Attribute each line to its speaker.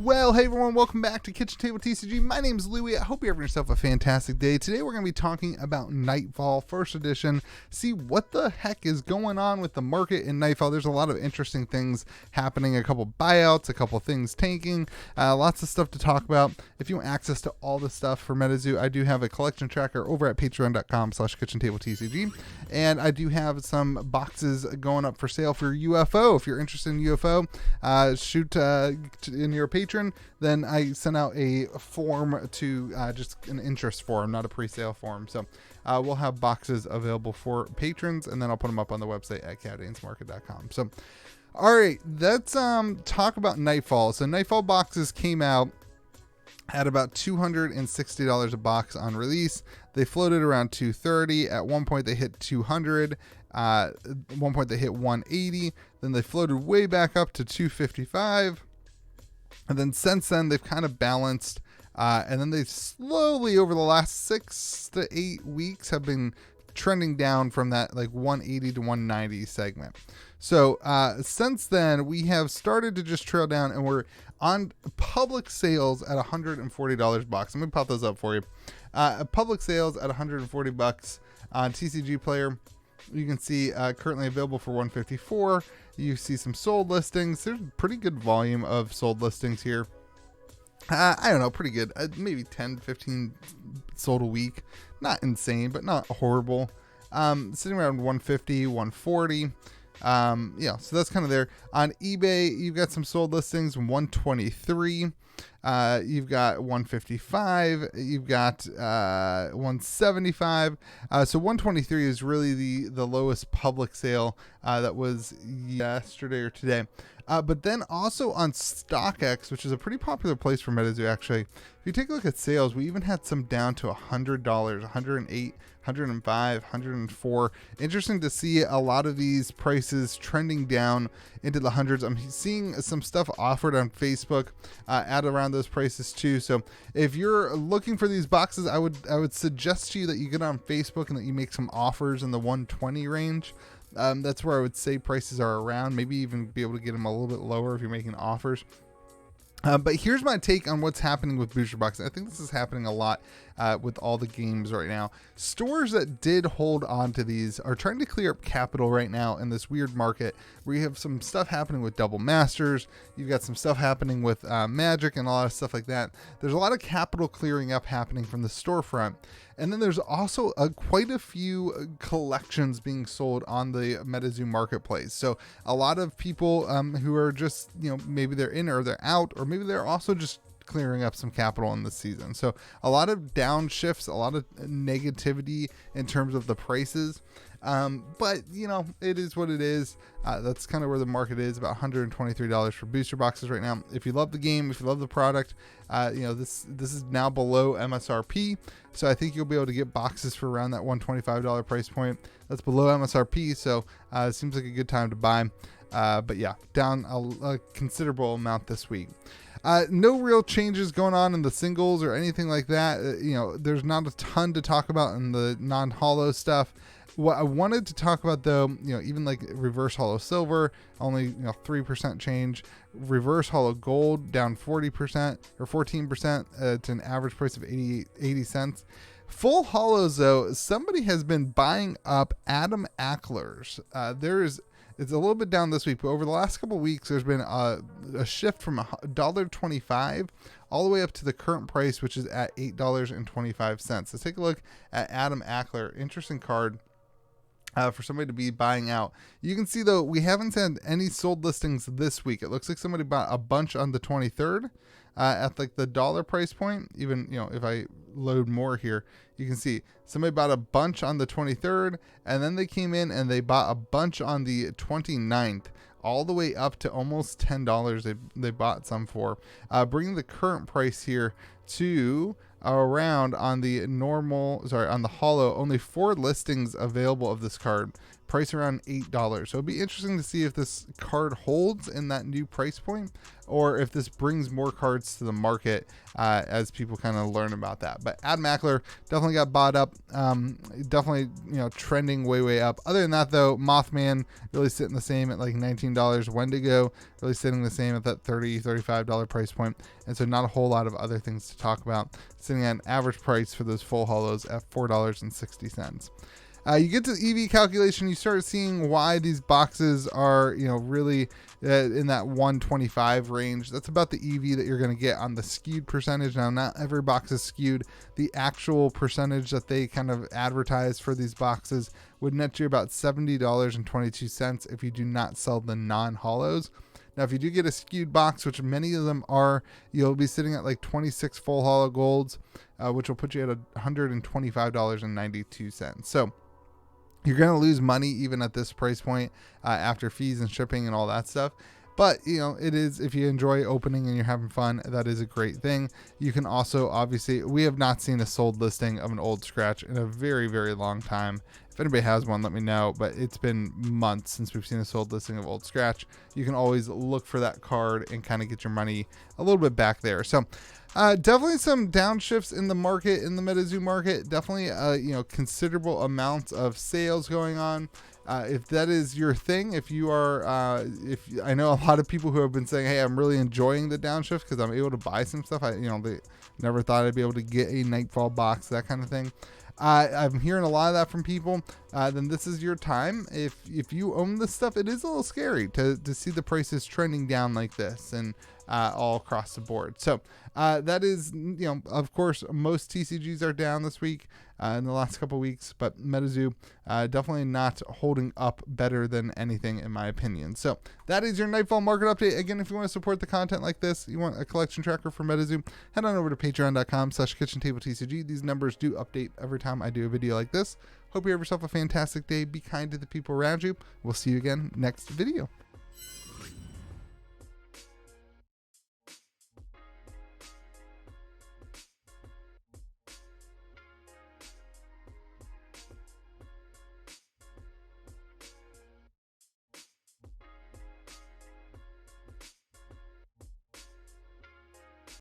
Speaker 1: Well, hey everyone, welcome back to Kitchen Table TCG. My name is Louie. I hope you're having yourself a fantastic day. Today we're going to be talking about Nightfall, first edition. See what the heck is going on with the market in Nightfall. There's a lot of interesting things happening, a couple buyouts, a couple things tanking, lots of stuff to talk about. If you want access to all the stuff for Metazoo, I do have a collection tracker over at patreon.com/KitchenTableTCG. And I do have some boxes going up for sale for UFO. If you're interested in UFO, shoot in your Patreon. Then I sent out a form to just an interest form, not a pre-sale form. So we'll have boxes available for patrons, and then I'll put them up on the website at cadainsmarket.com. So, all right, let's talk about Nightfall. So Nightfall boxes came out at about $260 a box on release. They floated around $230. At one point they hit $200. At one point they hit $180. Then they floated way back up to $255. And then since then, they've kind of balanced. And then they slowly, over the last 6 to 8 weeks, have been trending down from that like 180 to 190 segment. So since then, we have started to just trail down, and we're on public sales at $140 a box. Let me pop those up for you. Public sales at $140 on TCG Player. You can see currently available for $154. You see some sold listings. There's pretty good volume of sold listings here. I don't know, pretty good. Maybe 10, 15 sold a week. Not insane, but not horrible. Sitting around 150, 140. Yeah, so that's kind of there. On eBay, you've got some sold listings, 123. You've got 155. You've got 175. So 123 is really the lowest public sale that was yesterday or today. But then also on StockX, which is a pretty popular place for Metazoo, actually. If you take a look at sales, we even had some down to $100, $108, $105, $104. Interesting to see a lot of these prices trending down into the hundreds. I'm seeing some stuff offered on Facebook at around those prices too. So if you're looking for these boxes, I would suggest to you that you get on Facebook and that you make some offers in the 120 range. That's where I would say prices are around. Maybe even be able to get them a little bit lower if you're making offers. But here's my take on what's happening with booster boxes. I think this is happening a lot with all the games right now. Stores that did hold on to these are trying to clear up capital right now in this weird market where you have some stuff happening with double masters. You've got some stuff happening with Magic and a lot of stuff like that. There's a lot of capital clearing up happening from the storefront. And then there's also quite a few collections being sold on the Metazoo marketplace. So a lot of people who are just, maybe they're in or they're out, or maybe they're also just clearing up some capital in this season. So a lot of downshifts, a lot of negativity in terms of the prices. But it is what it is. That's kind of where the market is, about $123 for booster boxes right now. If you love the game, if you love the product, this is now below MSRP. So I think you'll be able to get boxes for around that $125 price point. That's below MSRP. So it seems like a good time to buy. But yeah, down a considerable amount this week. No real changes going on in the singles or anything like that. There's not a ton to talk about in the non-holo stuff. What I wanted to talk about though, even like reverse holo silver, only 3% change. Reverse holo gold down 40% or 14% to an average price of 80 cents. Full holos though, somebody has been buying up Adam Ackler's. It's a little bit down this week, but over the last couple of weeks, there's been a shift from $1.25 all the way up to the current price, which is at $8.25. Let's take a look at Adam Ackler. Interesting card for somebody to be buying out. You can see, though, we haven't had any sold listings this week. It looks like somebody bought a bunch on the 23rd at like the dollar price point. Even, if I load more here, you can see somebody bought a bunch on the 23rd, and then they came in and they bought a bunch on the 29th, all the way up to almost $10 they bought some for, bringing the current price here to around on the holo, only 4 listings available of this card. price around $8. So it'll be interesting to see if this card holds in that new price point, or if this brings more cards to the market as people kind of learn about that. But Ad Mackler definitely got bought up, definitely, you know, trending way up. Other than that though, Mothman really sitting the same at like $19. Wendigo really sitting the same at that $30-$35 price point, and so not a whole lot of other things to talk about, sitting at an average price for those full holos at $4.60. You get to the EV calculation, you start seeing why these boxes are, you know, really in that 125 range. That's about the EV that you're going to get on the skewed percentage. Now, not every box is skewed. The actual percentage that they kind of advertise for these boxes would net you about $70.22 if you do not sell the non-holos. Now, if you do get a skewed box, which many of them are, you'll be sitting at like 26 full holo golds, which will put you at $125.92. So you're going to lose money even at this price point after fees and shipping and all that stuff. But, you know, it is, if you enjoy opening and you're having fun, that is a great thing. You can also, obviously, we have not seen a sold listing of an old scratch in a very long time. If anybody has one, let me know, but it's been months since we've seen a sold listing of old scratch. You can always look for that card and kind of get your money a little bit back there. So definitely some downshifts in the market, in the Metazoo market. Definitely you know, considerable amounts of sales going on. If that is your thing, if you are, I know a lot of people who have been saying, hey, I'm really enjoying the downshift because I'm able to buy some stuff. They never thought I'd be able to get a Nightfall box, that kind of thing. I'm hearing a lot of that from people. Then this is your time. If you own this stuff, it is a little scary to see the prices trending down like this and all across the board. So that is, you know, of course, most TCGs are down this week in the last couple weeks, but Metazoo definitely not holding up better than anything in my opinion. So that is your Nightfall market update. Again, if you want to support the content like this, you want a collection tracker for Metazoo, head on over to patreon.com/KitchenTableTCG. These numbers do update every time I do a video like this. Hope you have yourself a fantastic day. Be kind to the people around you. We'll see you again next video.